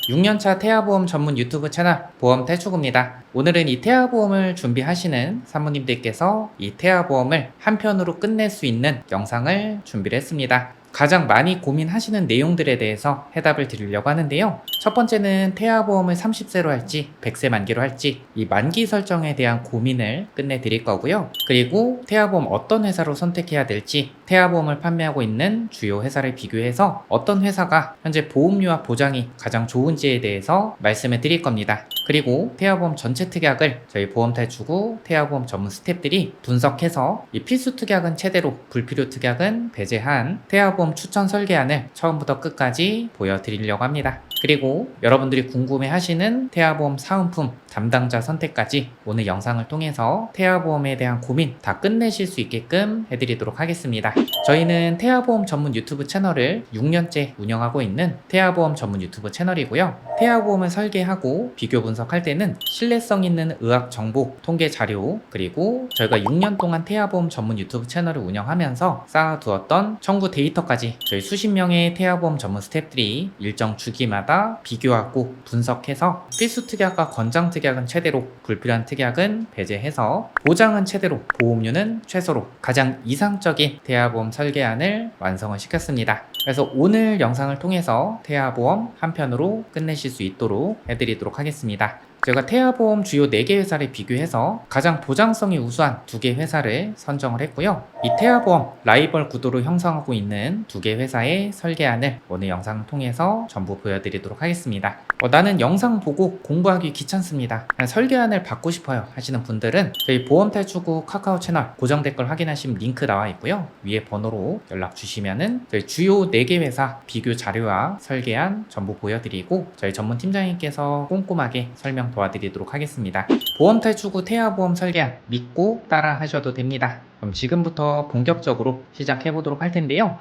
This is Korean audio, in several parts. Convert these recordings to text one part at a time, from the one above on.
6년차 태아보험 전문 유튜브 채널 보험탈출구입니다. 오늘은 이 태아보험을 준비하시는 산모님들께서 이 태아보험을 한 편으로 끝낼 수 있는 영상을 준비를 했습니다. 가장 많이 고민하시는 내용들에 대해서 해답을 드리려고 하는데요. 첫 번째는 태아보험을 30세로 할지 100세 만기로 할지 이 만기 설정에 대한 고민을 끝내드릴 거고요. 그리고 태아보험 어떤 회사로 선택해야 될지, 태아보험을 판매하고 있는 주요 회사를 비교해서 어떤 회사가 현재 보험료와 보장이 가장 좋은지에 대해서 말씀을 드릴 겁니다. 그리고 태아보험 전체 특약을 저희 보험탈출구 태아보험 전문 스태프들이 분석해서 이 필수 특약은 최대로, 불필요 특약은 배제한 태아보험 추천 설계안을 처음부터 끝까지 보여드리려고 합니다. 그리고 여러분들이 궁금해 하시는 태아보험 사은품 담당자 선택까지 오늘 영상을 통해서 태아보험에 대한 고민 다 끝내실 수 있게끔 해드리도록 하겠습니다. 저희는 태아보험 전문 유튜브 채널을 6년째 운영하고 있는 태아보험 전문 유튜브 채널이고요. 태아보험을 설계하고 비교 분석할 때는 신뢰성 있는 의학 정보, 통계 자료, 그리고 저희가 6년 동안 태아보험 전문 유튜브 채널을 운영하면서 쌓아두었던 청구 데이터까지 저희 수십 명의 태아보험 전문 스태프들이 일정 주기마다 비교하고 분석해서 필수 특약과 권장 특약은 최대로, 불필요한 특약은 배제해서 보장은 최대로, 보험료는 최소로 가장 이상적인 태아보험 설계안을 완성을 시켰습니다. 그래서 오늘 영상을 통해서 태아보험 한 편으로 끝내실 수 있도록 해드리도록 하겠습니다. 제가 태아보험 주요 4개 회사를 비교해서 가장 보장성이 우수한 2개 회사를 선정을 했고요. 이 태아보험 라이벌 구도로 형성하고 있는 2개 회사의 설계안을 오늘 영상을 통해서 전부 보여드리도록 하겠습니다. 나는 영상 보고 공부하기 귀찮습니다, 그냥 설계안을 받고 싶어요 하시는 분들은 저희 보험탈출구 카카오 채널 고정 댓글 확인하시면 링크 나와 있고요. 위에 번호로 연락 주시면은 저희 주요 4개 회사 비교 자료와 설계안 전부 보여드리고 저희 전문 팀장님께서 꼼꼼하게 설명 도와드리도록 하겠습니다. 보험탈출구 태아보험 설계안 믿고 따라 하셔도 됩니다. 그럼 지금부터 본격적으로 시작해 보도록 할 텐데요.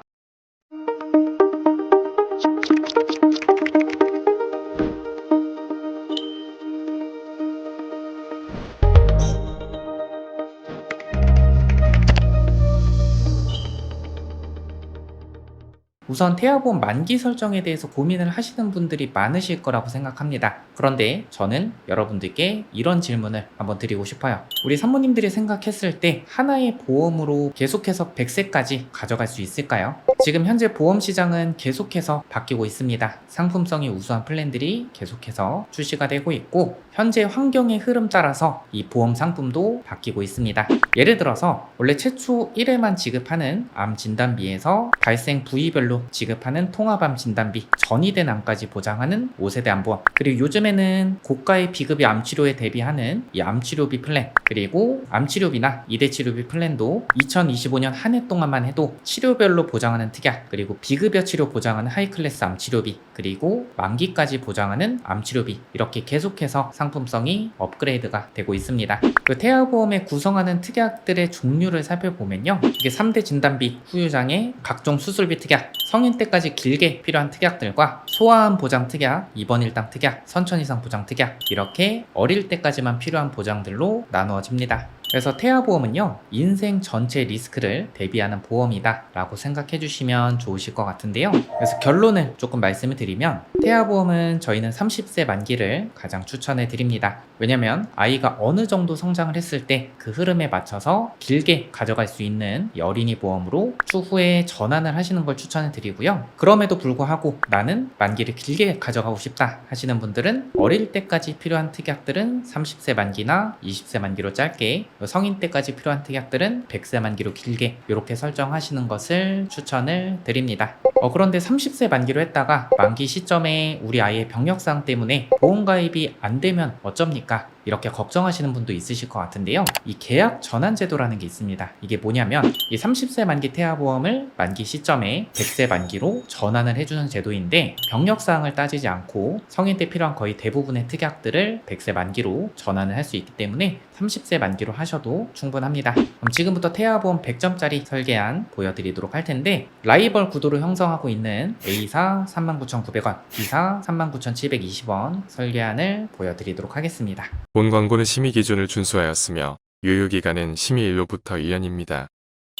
우선 태아보험 만기 설정에 대해서 고민을 하시는 분들이 많으실 거라고 생각합니다. 그런데 저는 여러분들께 이런 질문을 한번 드리고 싶어요. 우리 산모님들이 생각했을 때 하나의 보험으로 계속해서 100세까지 가져갈 수 있을까요? 지금 현재 보험 시장은 계속해서 바뀌고 있습니다. 상품성이 우수한 플랜들이 계속해서 출시가 되고 있고 현재 환경의 흐름 따라서 이 보험 상품도 바뀌고 있습니다. 예를 들어서 원래 최초 1회만 지급하는 암 진단비에서 발생 부위별로 지급하는 통합암 진단비, 전이된 암까지 보장하는 5세대 암보험, 그리고 요즘에는 고가의 비급여 암치료에 대비하는 이 암치료비 플랜, 그리고 암치료비나 2대 치료비 플랜도 2025년 한 해 동안만 해도 치료별로 보장하는 특약, 그리고 비급여 치료 보장하는 하이클래스 암치료비, 그리고 만기까지 보장하는 암치료비, 이렇게 계속해서 상품성이 업그레이드가 되고 있습니다. 그 태아보험에 구성하는 특약들의 종류를 살펴보면요, 이게 3대 진단비, 후유장애, 각종 수술비 특약, 성인 때까지 길게 필요한 특약들과 소아암 보장 특약, 입원 일당 특약, 선천 이상 보장 특약, 이렇게 어릴 때까지만 필요한 보장들로 나누어집니다. 그래서 태아보험은요, 인생 전체 리스크를 대비하는 보험이다 라고 생각해 주시면 좋으실 것 같은데요. 그래서 결론을 조금 말씀을 드리면 태아보험은 저희는 30세 만기를 가장 추천해 드립니다. 왜냐면 아이가 어느 정도 성장을 했을 때 그 흐름에 맞춰서 길게 가져갈 수 있는 이 어린이 보험으로 추후에 전환을 하시는 걸 추천해 드리고요. 그럼에도 불구하고 나는 만기를 길게 가져가고 싶다 하시는 분들은 어릴 때까지 필요한 특약들은 30세 만기나 20세 만기로 짧게, 성인 때까지 필요한 특약들은 100세 만기로 길게 이렇게 설정하시는 것을 추천을 드립니다. 그런데 30세 만기로 했다가 만기 시점에 우리 아이의 병력사항 때문에 보험가입이 안 되면 어쩝니까? 이렇게 걱정하시는 분도 있으실 것 같은데요. 이 계약 전환 제도라는 게 있습니다. 이게 뭐냐면 이 30세 만기 태아보험을 만기 시점에 100세 만기로 전환을 해주는 제도인데 병력사항을 따지지 않고 성인 때 필요한 거의 대부분의 특약들을 100세 만기로 전환을 할 수 있기 때문에 30세 만기로 하셔도 충분합니다. 그럼 지금부터 태아보험 100점짜리 설계안 보여드리도록 할 텐데 라이벌 구도로 형성하고 있는 A사 39,900원, B사 39,720원 설계안을 보여드리도록 하겠습니다. 본 광고는 심의 기준을 준수하였으며 유효기간은 심의 일로부터 1년입니다.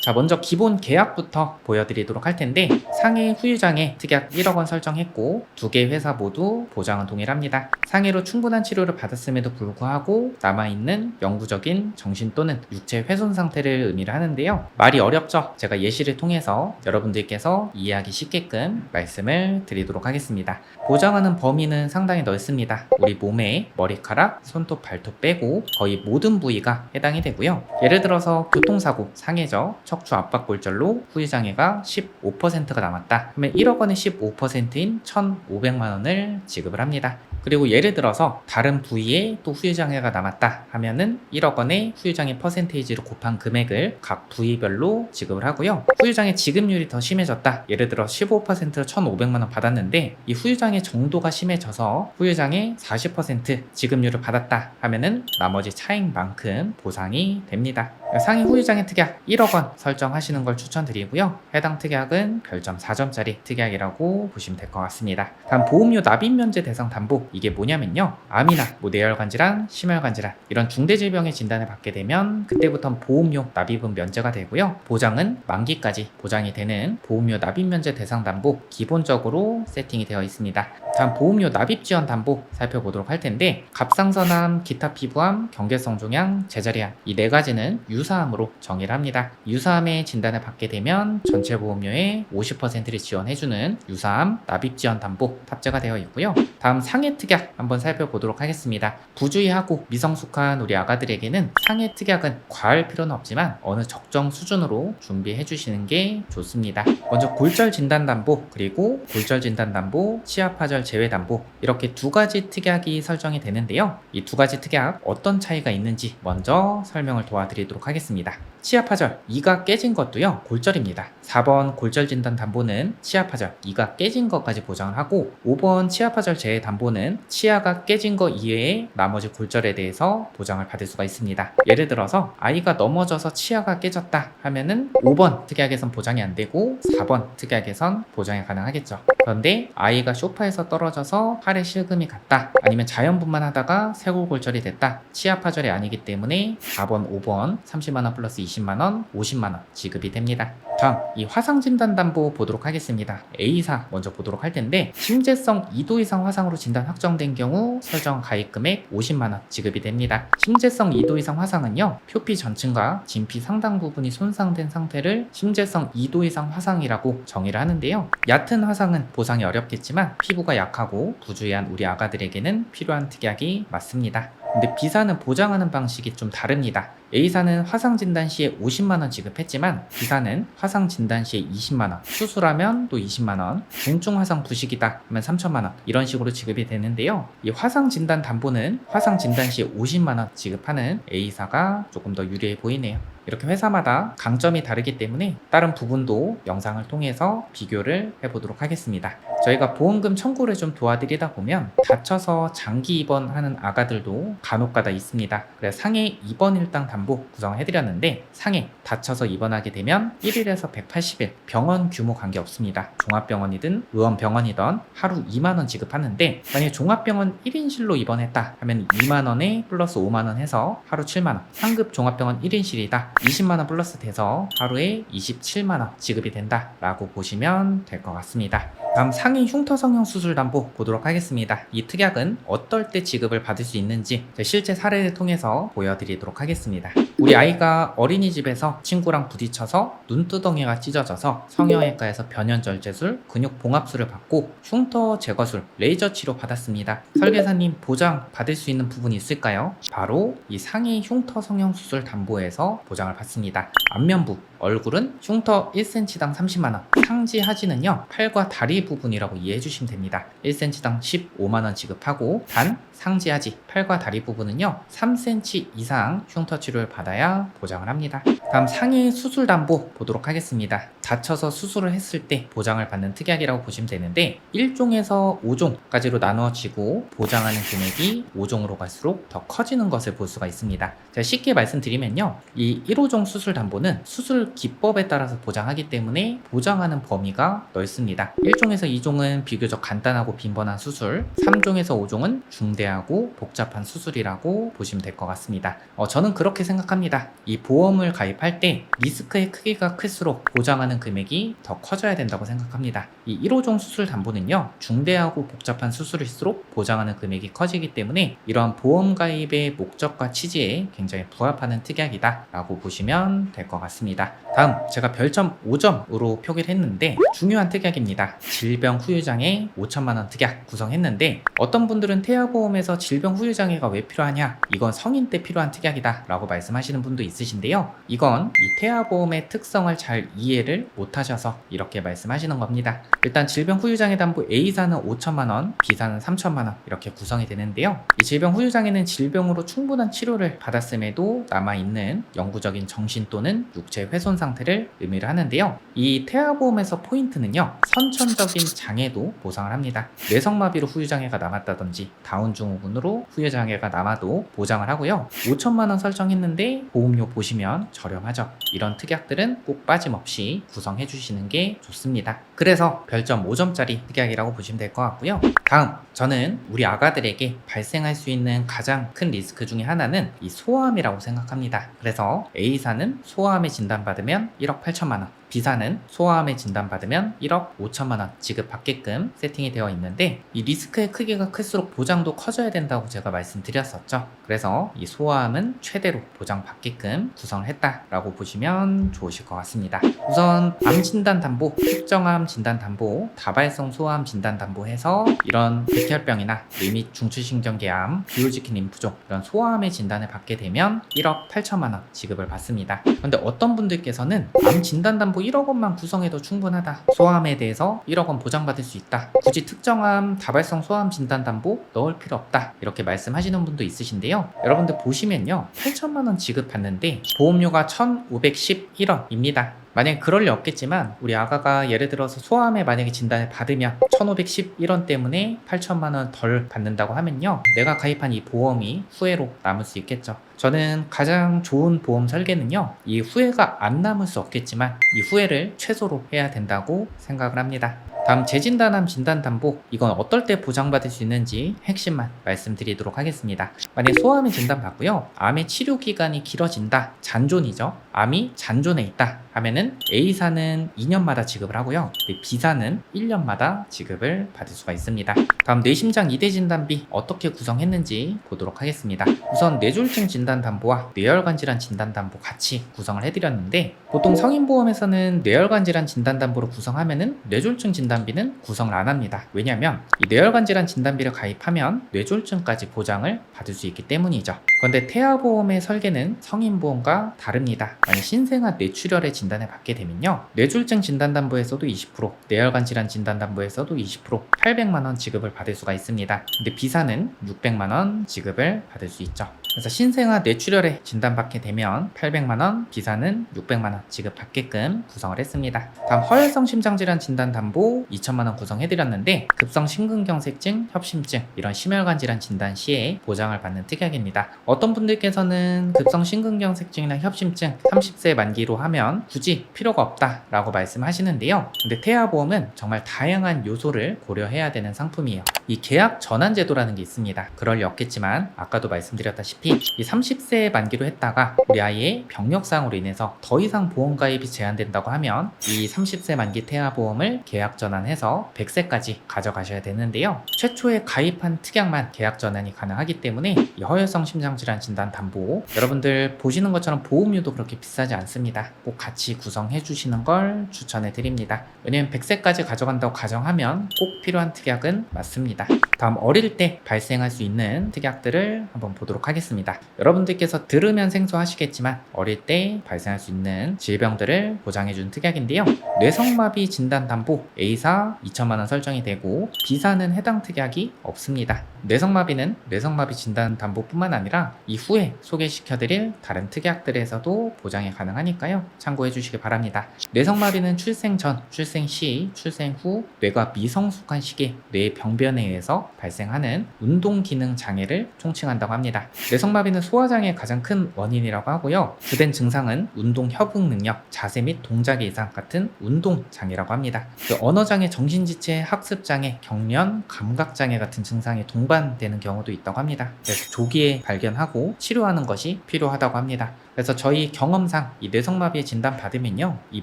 자, 먼저 기본 계약부터 보여드리도록 할 텐데 상해 후유장애 특약 1억 원 설정했고 두 개 회사 모두 보장은 동일합니다. 상해로 충분한 치료를 받았음에도 불구하고 남아있는 영구적인 정신 또는 육체 훼손 상태를 의미를 하는데요. 말이 어렵죠? 제가 예시를 통해서 여러분들께서 이해하기 쉽게끔 말씀을 드리도록 하겠습니다. 보장하는 범위는 상당히 넓습니다. 우리 몸의 머리카락, 손톱, 발톱 빼고 거의 모든 부위가 해당이 되고요. 예를 들어서 교통사고, 상해죠. 척추 압박골절로 후유장애가 15%가 남았다. 그러면 1억 원의 15%인 1,500만 원을 지급을 합니다. 그리고 예를 들어서 다른 부위에 또 후유장애가 남았다 하면은 1억 원의 후유장애 퍼센테이지로 곱한 금액을 각 부위별로 지급을 하고요. 후유장애 지급률이 더 심해졌다. 예를 들어 15%로 1,500만 원 받았는데 이 후유장애 정도가 심해져서 후유장애 40% 지급률을 받았다 하면은 나머지 차익만큼 보상이 됩니다. 상해 후유장애 특약 1억 원 설정하시는 걸 추천드리고요. 해당 특약은 별점 4점짜리 특약이라고 보시면 될 것 같습니다. 다음 보험료 납입 면제 대상 담보, 이게 뭐냐면요, 암이나 뇌혈관 질환, 심혈관 질환 이런 중대질병의 진단을 받게 되면 그때부터는 보험료 납입은 면제가 되고요. 보장은 만기까지 보장이 되는 보험료 납입 면제 대상 담보 기본적으로 세팅이 되어 있습니다. 다음 보험료 납입 지원 담보 살펴보도록 할 텐데 갑상선암, 기타 피부암, 경계성 종양, 제자리암 이 네 가지는 유사암으로 정의를 합니다. 유사암의 진단을 받게 되면 전체 보험료의 50%를 지원해주는 유사암 납입 지원 담보 탑재가 되어 있고요. 다음 상해 특약 한번 살펴보도록 하겠습니다. 부주의하고 미성숙한 우리 아가들에게는 상해 특약은 과할 필요는 없지만 어느 적정 수준으로 준비해 주시는 게 좋습니다. 먼저 골절 진단 담보, 그리고 골절 진단 담보, 치아 파절 제외 담보 이렇게 두 가지 특약이 설정이 되는데요. 이 두 가지 특약 어떤 차이가 있는지 먼저 설명을 도와드리도록 하겠습니다. 치아 파절, 이가 깨진 것도요 골절입니다. 4번 골절 진단 담보는 치아 파절, 이가 깨진 것까지 보장을 하고 5번 치아 파절 제외 담보는 치아가 깨진 것 이외에 나머지 골절에 대해서 보장을 받을 수가 있습니다. 예를 들어서 아이가 넘어져서 치아가 깨졌다 하면은 5번 특약에선 보장이 안 되고 4번 특약에선 보장이 가능하겠죠. 그런데 아이가 소파에서 떨어져서 팔에 실금이 갔다, 아니면 자연분만 하다가 쇄골골절이 됐다, 치아 파절이 아니기 때문에 4번, 5번 30만원 플러스 20만원, 50만원 지급이 됩니다. 다음 이 화상진단담보 보도록 하겠습니다. A사 먼저 보도록 할 텐데 심재성 2도 이상 화상으로 진단 확정된 경우 설정 가입금액 50만원 지급이 됩니다. 심재성 2도 이상 화상은요, 표피 전층과 진피 상당 부분이 손상된 상태를 심재성 2도 이상 화상이라고 정의를 하는데요. 얕은 화상은 보상이 어렵겠지만 피부가 약하고 부주의한 우리 아가들에게는 필요한 특약이 맞습니다. 근데 B사는 보장하는 방식이 좀 다릅니다. A사는 화상 진단 시에 50만원 지급했지만 B사는 화상 진단 시에 20만원, 수술하면 또 20만원, 중증 화상 부식이다 하면 3천만원 이런 식으로 지급이 되는데요. 이 화상 진단 담보는 화상 진단 시에 50만원 지급하는 A사가 조금 더 유리해 보이네요. 이렇게 회사마다 강점이 다르기 때문에 다른 부분도 영상을 통해서 비교를 해보도록 하겠습니다. 저희가 보험금 청구를 좀 도와드리다 보면 다쳐서 장기 입원하는 아가들도 간혹가다 있습니다. 그래서 상해 입원 일당 담보 구성을 해드렸는데 상해 다쳐서 입원하게 되면 1일에서 180일 병원 규모 관계없습니다. 종합병원이든 의원병원이든 하루 2만원 지급하는데 만약에 종합병원 1인실로 입원했다 하면 2만원에 플러스 5만원 해서 하루 7만원, 상급 종합병원 1인실이다 20만원 플러스 돼서 하루에 27만원 지급이 된다 라고 보시면 될 것 같습니다. 다음 상해 흉터 성형 수술 담보 보도록 하겠습니다. 이 특약은 어떨 때 지급을 받을 수 있는지 실제 사례를 통해서 보여드리도록 하겠습니다. 우리 아이가 어린이집에서 친구랑 부딪혀서 눈두덩이가 찢어져서 성형외과에서 변연절제술, 근육봉합술을 받고 흉터 제거술, 레이저 치료 받았습니다. 설계사님 보장 받을 수 있는 부분이 있을까요? 바로 이 상해 흉터 성형 수술 담보에서 보장을 받습니다. 안면부, 얼굴은 흉터 1cm당 30만원, 상지 하지는요 팔과 다리 부분이라고 이해해 주시면 됩니다. 1cm당 15만원 지급하고 단 상지 하지, 팔과 다리 부분은요 3cm 이상 흉터 치료를 받아야 보장을 합니다. 다음 상해 수술 담보 보도록 하겠습니다. 다쳐서 수술을 했을 때 보장을 받는 특약이라고 보시면 되는데 1종에서 5종까지로 나누어지고 보장하는 금액이 5종으로 갈수록 더 커지는 것을 볼 수가 있습니다. 제가 쉽게 말씀드리면요, 이 1호종 수술 담보는 수술 특 기법에 따라서 보장하기 때문에 보장하는 범위가 넓습니다. 1종에서 2종은 비교적 간단하고 빈번한 수술, 3종에서 5종은 중대하고 복잡한 수술이라고 보시면 될 것 같습니다. 저는 그렇게 생각합니다. 이 보험을 가입할 때 리스크의 크기가 클수록 보장하는 금액이 더 커져야 된다고 생각합니다. 이 1호종 수술 담보는요, 중대하고 복잡한 수술일수록 보장하는 금액이 커지기 때문에 이러한 보험 가입의 목적과 취지에 굉장히 부합하는 특약이다 라고 보시면 될 것 같습니다. 다음, 제가 별점 5점으로 표기를 했는데 중요한 특약입니다. 질병 후유장애 5천만원 특약 구성했는데, 어떤 분들은 태아보험에서 질병 후유장애가 왜 필요하냐, 이건 성인 때 필요한 특약이다 라고 말씀하시는 분도 있으신데요, 이건 이 태아보험의 특성을 잘 이해를 못하셔서 이렇게 말씀하시는 겁니다. 일단 질병 후유장애 담보 A사는 5천만원, B사는 3천만원 이렇게 구성이 되는데요, 이 질병 후유장애는 질병으로 충분한 치료를 받았음에도 남아있는 영구적인 정신 또는 육체 훼손 상태를 의미를 하는데요, 이 태아보험에서 포인트는요, 선천적인 장애도 보상을 합니다. 뇌성마비로 후유장애가 남았다든지 다운증후군으로 후유장애가 남아도 보장을 하고요, 5천만원 설정했는데 보험료 보시면 저렴하죠. 이런 특약들은 꼭 빠짐없이 구성해 주시는 게 좋습니다. 그래서 별점 5점짜리 특약이라고 보시면 될 것 같고요. 다음, 저는 우리 아가들에게 발생할 수 있는 가장 큰 리스크 중에 하나는 이 소아암이라고 생각합니다. 그래서 A사는 소아암에 진단받으면 1억 8천만원, B사는 소아암에 진단받으면 1억 5천만원 지급받게끔 세팅이 되어 있는데, 이 리스크의 크기가 클수록 보장도 커져야 된다고 제가 말씀드렸었죠. 그래서 이 소아암은 최대로 보장받게끔 구성을 했다라고 보시면 좋으실 것 같습니다. 우선 암 진단 담보, 특정암 진단 담보, 다발성 소아암 진단 담보 해서 이런 백혈병이나 뇌밑 중추신경계암, 비호지킨 림프종 이런 소아암의 진단을 받게 되면 1억 8천만원 지급을 받습니다. 그런데 어떤 분들께서는 암 진단 담보 1억 원만 구성해도 충분하다, 소아암에 대해서 1억 원 보장받을 수 있다, 굳이 특정암 다발성 소아암 진단 담보 넣을 필요 없다, 이렇게 말씀하시는 분도 있으신데요, 여러분들 보시면요, 8천만원 지급받는데 보험료가 1,511원입니다. 만약에 그럴 리 없겠지만 우리 아가가 예를 들어서 소아암에 만약에 진단을 받으면 1,511원 때문에 8천만원 덜 받는다고 하면요, 내가 가입한 이 보험이 후회로 남을 수 있겠죠. 저는 가장 좋은 보험 설계는요, 이 후회가 안 남을 수 없겠지만 이 후회를 최소로 해야 된다고 생각을 합니다. 다음, 재진단암 진단담보, 이건 어떨 때 보장받을 수 있는지 핵심만 말씀드리도록 하겠습니다. 만약 소아암이 진단받고요, 암의 치료기간이 길어진다, 잔존이죠, 암이 잔존에 있다 하면은 A사는 2년마다 지급을 하고요, B사는 1년마다 지급을 받을 수가 있습니다. 다음, 뇌심장 이대 진단비 어떻게 구성했는지 보도록 하겠습니다. 우선 뇌졸중 진단담보와 뇌혈관 질환 진단담보 같이 구성을 해드렸는데, 보통 성인보험에서는 뇌혈관 질환 진단담보로 구성하면은 뇌졸중 진단비는 구성을 안 합니다. 왜냐하면 이 뇌혈관 질환 진단비를 가입하면 뇌졸중까지 보장을 받을 수 있기 때문이죠. 그런데 태아보험의 설계는 성인보험과 다릅니다. 만약 신생아 뇌출혈의 진단을 받게 되면요, 뇌졸중 진단담보에서도 20%, 뇌혈관 질환 진단담보에서도 20%, 800만원 지급을 받을 수가 있습니다. 근데 B사는 600만원 지급을 받을 수 있죠. 그래서 신생아 뇌출혈에 진단받게 되면 800만원, B사는 600만원 지급받게끔 구성을 했습니다. 다음, 허혈성 심장질환 진단담보 2천만원 구성해드렸는데, 급성 심근경색증, 협심증 이런 심혈관 질환 진단 시에 보장을 받는 특약입니다. 어떤 분들께서는 급성 심근경색증이나 협심증 30세 만기로 하면 굳이 필요가 없다라고 말씀하시는데요, 근데 태아보험은 정말 다양한 요소를 고려해야 되는 상품이에요. 이 계약 전환 제도라는 게 있습니다. 그럴 리 없겠지만 아까도 말씀드렸다시피 이 30세 만기로 했다가 우리 아이의 병력사항으로 인해서 더 이상 보험 가입이 제한된다고 하면 이 30세 만기 태아보험을 계약 전환해서 100세까지 가져가셔야 되는데요, 최초에 가입한 특약만 계약 전환이 가능하기 때문에 이 허혈성 심장질환 진단 담보, 여러분들 보시는 것처럼 보험료도 그렇게 비싸지 않습니다. 꼭 같이 구성해 주시는 걸 추천해 드립니다. 왜냐면 100세까지 가져간다고 가정하면 꼭 필요한 특약은 맞습니다. 다음, 어릴 때 발생할 수 있는 특약들을 한번 보도록 하겠습니다. 여러분들께서 들으면 생소하시겠지만 어릴 때 발생할 수 있는 질병들을 보장해주는 특약인데요, 뇌성마비 진단담보 A사 2천만원 설정이 되고 B사는 해당 특약이 없습니다. 뇌성마비는 뇌성마비 진단담보뿐만 아니라 이후에 소개시켜드릴 다른 특약들에서도 보장이 가능하니까요, 참고해 주시기 바랍니다. 뇌성마비는 출생 전, 출생 시, 출생 후 뇌가 미성숙한 시기에 뇌 병변에 의해서 발생하는 운동기능 장애를 총칭한다고 합니다. 뇌성 뇌성마비는 소화장애의 가장 큰 원인이라고 하고요. 주된 증상은 운동 협응 능력, 자세 및 동작의 이상 같은 운동 장애라고 합니다. 언어장애, 정신지체, 학습장애, 경련, 감각장애 같은 증상이 동반되는 경우도 있다고 합니다. 그래서 조기에 발견하고 치료하는 것이 필요하다고 합니다. 그래서 저희 경험상 이 뇌성마비의 진단 받으면요, 이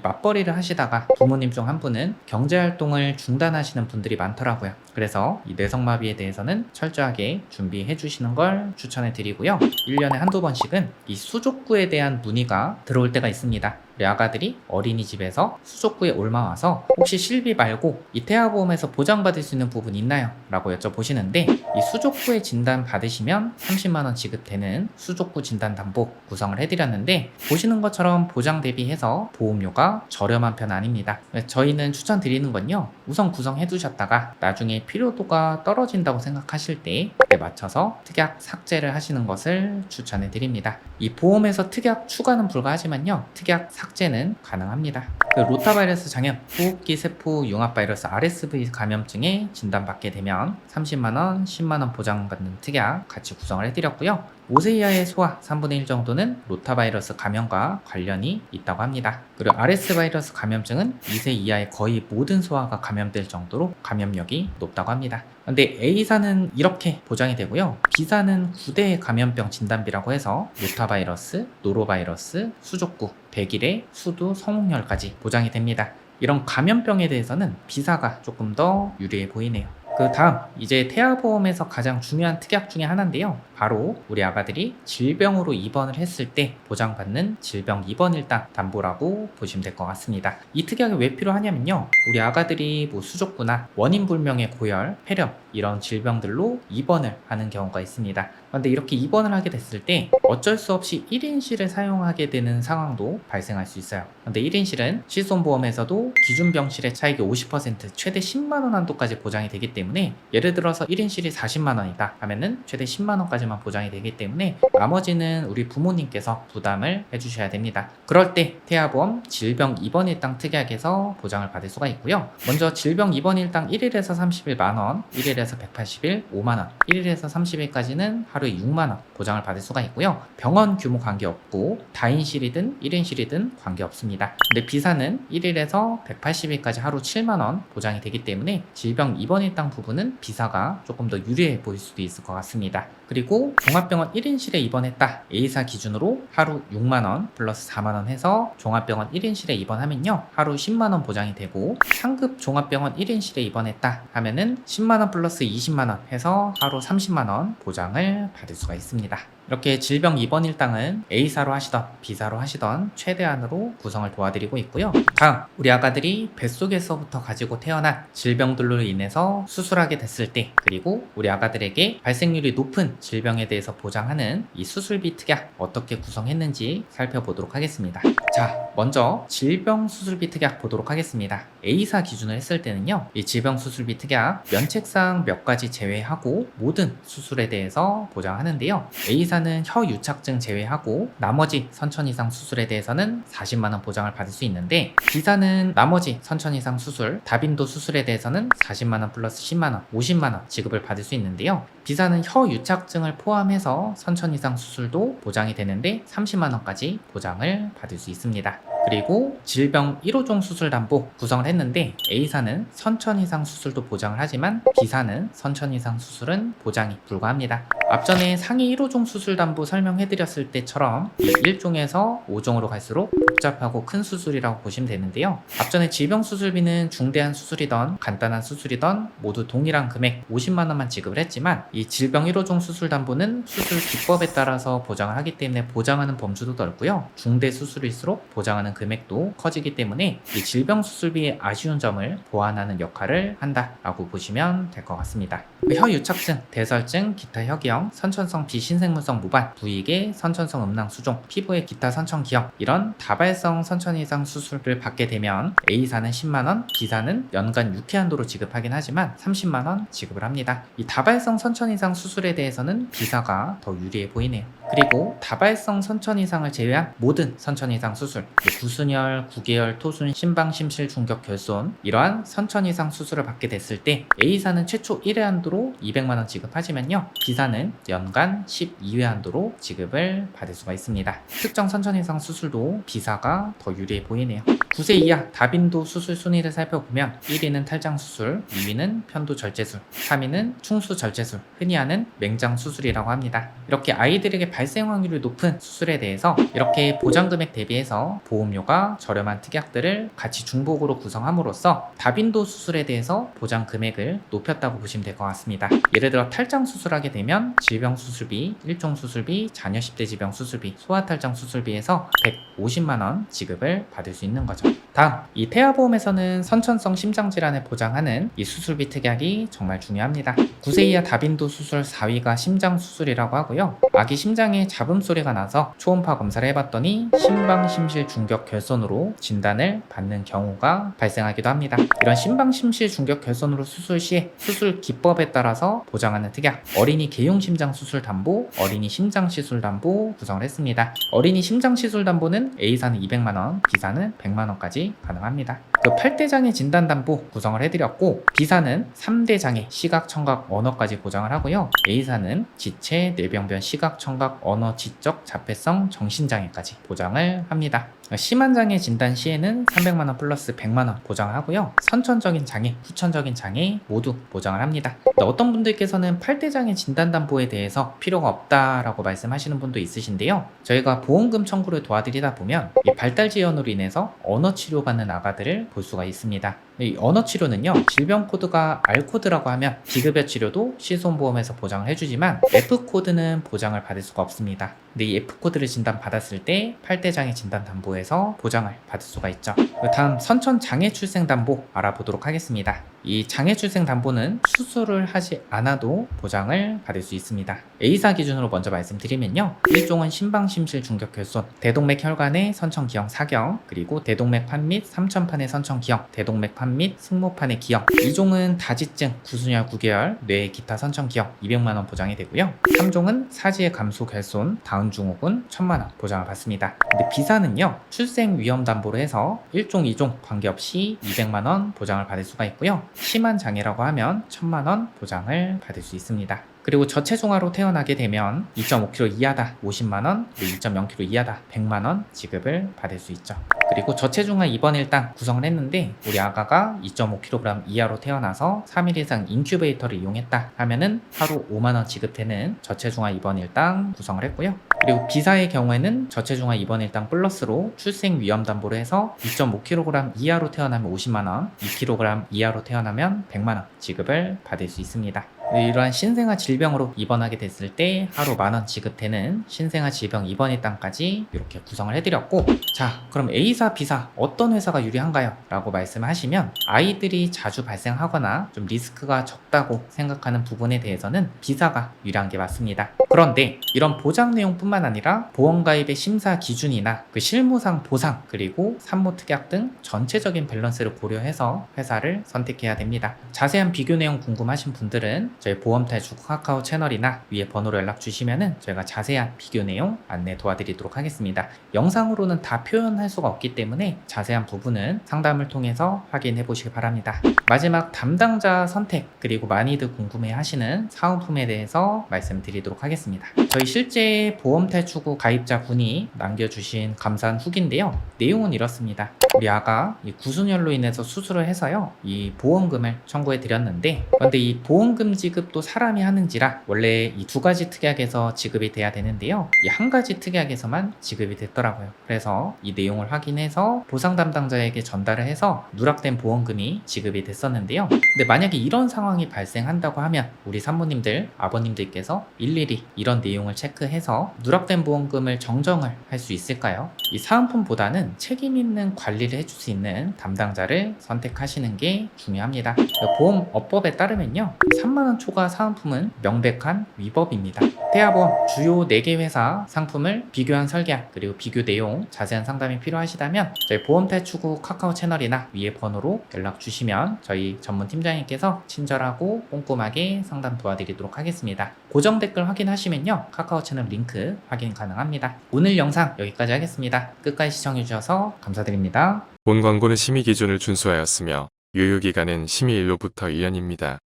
맞벌이를 하시다가 부모님 중 한 분은 경제활동을 중단하시는 분들이 많더라고요. 그래서 이 뇌성마비에 대해서는 철저하게 준비해 주시는 걸 추천해 드리고요. 1년에 한두 번씩은 이 수족구에 대한 문의가 들어올 때가 있습니다. 우리 아가들이 어린이집에서 수족구에 옮아와서 혹시 실비 말고 이 태아보험에서 보장받을 수 있는 부분 있나요? 라고 여쭤보시는데, 이 수족구에 진단 받으시면 30만원 지급되는 수족구 진단담보 구성을 해드렸는데, 보시는 것처럼 보장 대비해서 보험료가 저렴한 편 아닙니다. 저희는 추천드리는 건요, 우선 구성해 두셨다가 나중에 필요도가 떨어진다고 생각하실 때 그때 맞춰서 특약 삭제를 하시는 것을 추천해 드립니다. 이 보험에서 특약 추가는 불가하지만요, 특약 삭제는 가능합니다. 로타바이러스 장염, 호흡기 세포 융합 바이러스 RSV 감염증에 진단받게 되면 30만원, 10만원 보장받는 특약 같이 구성을 해드렸고요. 5세 이하의 소아 3분의 1 정도는 로타바이러스 감염과 관련이 있다고 합니다. 그리고 RS 바이러스 감염증은 2세 이하의 거의 모든 소아가 감염될 정도로 감염력이 높다고 합니다. 근데 A사는 이렇게 보장이 되고요. B사는 9대 감염병 진단비라고 해서 로타바이러스, 노로바이러스, 수족구, 백일의 수두, 성홍열까지 보장이 됩니다. 이런 감염병에 대해서는 B사가 조금 더 유리해 보이네요. 그 다음, 이제 태아보험에서 가장 중요한 특약 중에 하나인데요, 바로 우리 아가들이 질병으로 입원을 했을 때 보장받는 질병 입원 일당 담보라고 보시면 될 것 같습니다. 이 특약이 왜 필요하냐면요, 우리 아가들이 수족구나 원인 불명의 고열, 폐렴 이런 질병들로 입원을 하는 경우가 있습니다. 그런데 이렇게 입원을 하게 됐을 때 어쩔 수 없이 1인실을 사용하게 되는 상황도 발생할 수 있어요. 그런데 1인실은 실손보험에서도 기준 병실의 차익의 50% 최대 10만원 한도까지 보장이 되기 때문에, 예를 들어서 1인실이 40만원이다 하면은 최대 10만원까지만 보장이 되기 때문에 나머지는 우리 부모님께서 부담을 해주셔야 됩니다. 그럴 때 태아보험 질병 입원 일당 특약에서 보장을 받을 수가 있고요. 먼저 질병 입원 일당 1일에서 30일 만원, 1일에서 180일 5만원, 1일에서 30일까지는 하루에 6만원 보장을 받을 수가 있고요. 병원 규모 관계없고 다인실이든 1인실이든 관계없습니다. 근데 B사는 1일에서 180일까지 하루 7만원 보장이 되기 때문에 질병 입원 일당 부분은 B사가 조금 더 유리해 보일 수도 있을 것 같습니다. 그리고 종합병원 1인실에 입원했다, A사 기준으로 하루 6만원 플러스 4만원 해서 종합병원 1인실에 입원하면요, 하루 10만원 보장이 되고, 상급 종합병원 1인실에 입원했다 하면은 10만원 플러스 20만원 해서 하루 30만원 보장을 받을 수가 있습니다. 이렇게 질병 입원 일당은 A사로 하시던 B사로 하시던 최대한으로 구성을 도와드리고 있고요. 다음, 우리 아가들이 뱃속에서부터 가지고 태어난 질병들로 인해서 수술하게 됐을 때, 그리고 우리 아가들에게 발생률이 높은 질병에 대해서 보장하는 이 수술비 특약 어떻게 구성했는지 살펴보도록 하겠습니다. 자, 먼저 질병 수술비 특약 보도록 하겠습니다. A사 기준으로 했을 때는요, 이 질병 수술비 특약 면책사항 몇 가지 제외하고 모든 수술에 대해서 보장하는데요, A사는 혀 유착증 제외하고 나머지 선천 이상 수술에 대해서는 40만원 보장을 받을 수 있는데, B사는 나머지 선천 이상 수술, 다빈도 수술에 대해서는 40만원 플러스 10만원, 50만원 지급을 받을 수 있는데요, B사는 혀 유착증을 포함해서 선천 이상 수술도 보장이 되는데 30만원까지 보장을 받을 수 있습니다. 그리고 질병 1호종 수술 담보 구성을 했는데, A사는 선천 이상 수술도 보장을 하지만 B사는 선천 이상 수술은 보장이 불가합니다. 앞전에 상위 1호종 수술 담보 설명해드렸을 때처럼 이 1종에서 5종으로 갈수록 복잡하고 큰 수술이라고 보시면 되는데요, 앞전에 질병 수술비는 중대한 수술이던 간단한 수술이던 모두 동일한 금액 50만원만 지급을 했지만, 이 질병 1호종 수술 담보는 수술 기법에 따라서 보장을 하기 때문에 보장하는 범주도 넓고요, 중대 수술일수록 보장하는 금액도 커지기 때문에 이 질병 수술비의 아쉬운 점을 보완하는 역할을 한다라고 보시면 될 것 같습니다. 혀 유착증, 대설증, 기타 혁이형, 선천성 비신생물성 무반, 부위계 선천성 음낭 수종, 피부의 기타 선천 기형, 이런 다발성 선천 이상 수술을 받게 되면 A사는 10만원, B사는 연간 6회 한도로 지급하긴 하지만 30만원 지급을 합니다. 이 다발성 선천 이상 수술에 대해서는 B사가 더 유리해 보이네요. 그리고 다발성 선천 이상을 제외한 모든 선천 이상 수술, 구순혈, 구개혈, 토순, 심방심실 중격 결손 이러한 선천 이상 수술을 받게 됐을 때 A사는 최초 1회 한도로 200만원 지급하지만요, B사는 연간 12회 한도로 지급을 받을 수가 있습니다. 특정 선천 이상 수술도 B사가 더 유리해 보이네요. 9세 이하 다빈도 수술 순위를 살펴보면 1위는 탈장 수술, 2위는 편도 절제술, 3위는 충수 절제술, 흔히 하는 맹장 수술이라고 합니다. 이렇게 아이들에게 발생 확률이 높은 수술에 대해서 이렇게 보장 금액 대비해서 보험료가 저렴한 특약들을 같이 중복으로 구성함으로써 다빈도 수술에 대해서 보장 금액을 높였다고 보시면 될 것 같습니다. 예를 들어 탈장 수술하게 되면 질병 수술비, 일종 수술비, 자녀 10대 지병 수술비, 소아탈장 수술비에서 150만원 지급을 받을 수 있는 거죠. 다음, 이 태아보험에서는 선천성 심장질환을 보장하는 이 수술비 특약이 정말 중요합니다. 9세 이하 다빈도 수술 4위가 심장 수술이라고 하고요. 아기 심장에 잡음 소리가 나서 초음파 검사를 해봤더니 심방심실 중격 결손으로 진단을 받는 경우가 발생하기도 합니다. 이런 심방심실 중격 결손으로 수술 시에 수술 기법에 따라서 보장하는 특약, 어린이 개용 심장 수술 담보, 어린이 심장 시술 담보 구성을 했습니다. 어린이 심장 시술 담보는 A사는 200만원, B사는 100만원까지 가능합니다. 그 8대 장애 진단 담보 구성을 해드렸고, B사는 3대 장애 시각, 청각, 언어까지 보장을 하고요. A사는 지체, 뇌병변, 시각, 청각, 언어, 지적, 자폐성, 정신장애까지 보장을 합니다. 심한 장애 진단 시에는 300만원 플러스 100만원 보장을 하고요. 선천적인 장애, 후천적인 장애 모두 보장을 합니다. 어떤 분들께서는 8대 장애 진단 담보에 대해서 필요가 없다라고 말씀하시는 분도 있으신데요. 저희가 보험금 청구를 도와드리다 보면 이 발달 지연으로 인해서 언어 치료받는 아가들을 볼 수가 있습니다. 이 언어 치료는요, 질병 코드가 R코드라고 하면 비급여 치료도 실손보험에서 보장을 해주지만 F코드는 보장을 받을 수가 없습니다. 근데 이 F코드를 진단 받았을 때 8대 장애 진단 담보에서 보장을 받을 수가 있죠. 다음, 선천 장애 출생 담보 알아보도록 하겠습니다. 이 장애 출생 담보는 수술을 하지 않아도 보장을 받을 수 있습니다. A사 기준으로 먼저 말씀드리면요, 1종은 심방심실 중격 결손, 대동맥 혈관의 선천 기형 사경, 그리고 대동맥판 및 삼천판의 선천 기형, 대동맥판 및 승모판의 기형. 2종은 다지증, 구순혈, 구개혈, 뇌 기타 선천 기형 200만원 보장이 되고요. 3종은 사지의 감소 결손, 다운증후군 1000만원 보장을 받습니다. 근데 B사는요, 출생 위험 담보로 해서 1종, 2종 관계없이 200만원 보장을 받을 수가 있고요. 심한 장애라고 하면 1000만원 보장을 받을 수 있습니다. 그리고 저체중아로 태어나게 되면 2.5kg 이하다 50만원, 2.0kg 이하다 100만원 지급을 받을 수 있죠. 그리고 저체중아 입원 일당 구성을 했는데 우리 아가가 2.5kg 이하로 태어나서 3일 이상 인큐베이터를 이용했다 하면은 하루 5만원 지급되는 저체중아 입원 일당 구성을 했고요. 그리고 B사의 경우에는 저체중아 입원 일당 플러스로 출생 위험 담보로 해서 2.5kg 이하로 태어나면 50만원, 2kg 이하로 태어나면 100만원 지급을 받을 수 있습니다. 이러한 신생아 질병으로 입원하게 됐을 때 하루 만원 지급되는 신생아 질병 입원 일당까지 이렇게 구성을 해드렸고, 자, 그럼 A사, B사 어떤 회사가 유리한가요? 라고 말씀하시면 아이들이 자주 발생하거나 좀 리스크가 적다고 생각하는 부분에 대해서는 B사가 유리한 게 맞습니다. 그런데 이런 보장 내용뿐만 아니라 보험가입의 심사 기준이나 그 실무상 보상, 그리고 산모 특약 등 전체적인 밸런스를 고려해서 회사를 선택해야 됩니다. 자세한 비교 내용 궁금하신 분들은 저희 보험탈출 카카오 채널이나 위에 번호로 연락 주시면은 저희가 자세한 비교 내용 안내 도와드리도록 하겠습니다. 영상으로는 다 표현할 수가 없기 때문에 자세한 부분은 상담을 통해서 확인해 보시기 바랍니다. 마지막 담당자 선택, 그리고 많이들 궁금해 하시는 사은품에 대해서 말씀드리도록 하겠습니다. 저희 실제 보험탈출구 가입자분이 남겨주신 감사한 후기인데요, 내용은 이렇습니다. 우리 아가 이 구순혈로 인해서 수술을 해서요, 이 보험금을 청구해 드렸는데, 그런데 이 보험금 지급도 사람이 하는지라 원래 이 두 가지 특약에서 지급이 돼야 되는데요, 이 한 가지 특약에서만 지급이 됐더라고요. 그래서 이 내용을 확인해서 보상 담당자에게 전달을 해서 누락된 보험금이 지급이 됐었는데요. 근데 만약에 이런 상황이 발생한다고 하면 우리 산모님들, 아버님들께서 일일이 이런 내용을 체크해서 누락된 보험금을 정정을 할 수 있을까요? 이 사은품보다는 책임 있는 관리를 해줄 수 있는 담당자를 선택하시는 게 중요합니다. 보험업법에 따르면요, 3만원 10만원 초과 사은품은 명백한 위법입니다. 대합원 주요 4개 회사 상품을 비교한 설계한 그리고 비교 내용 자세한 상담이 필요하시다면 저희 보험탈출구 카카오 채널이나 위에 번호로 연락 주시면 저희 전문 팀장님께서 친절하고 꼼꼼하게 상담 도와드리도록 하겠습니다. 고정 댓글 확인하시면요 카카오 채널 링크 확인 가능합니다. 오늘 영상 여기까지 하겠습니다. 끝까지 시청해주셔서 감사드립니다. 본 광고는 심의 기준을 준수하였으며 유효기간은 심의일로부터 1년입니다.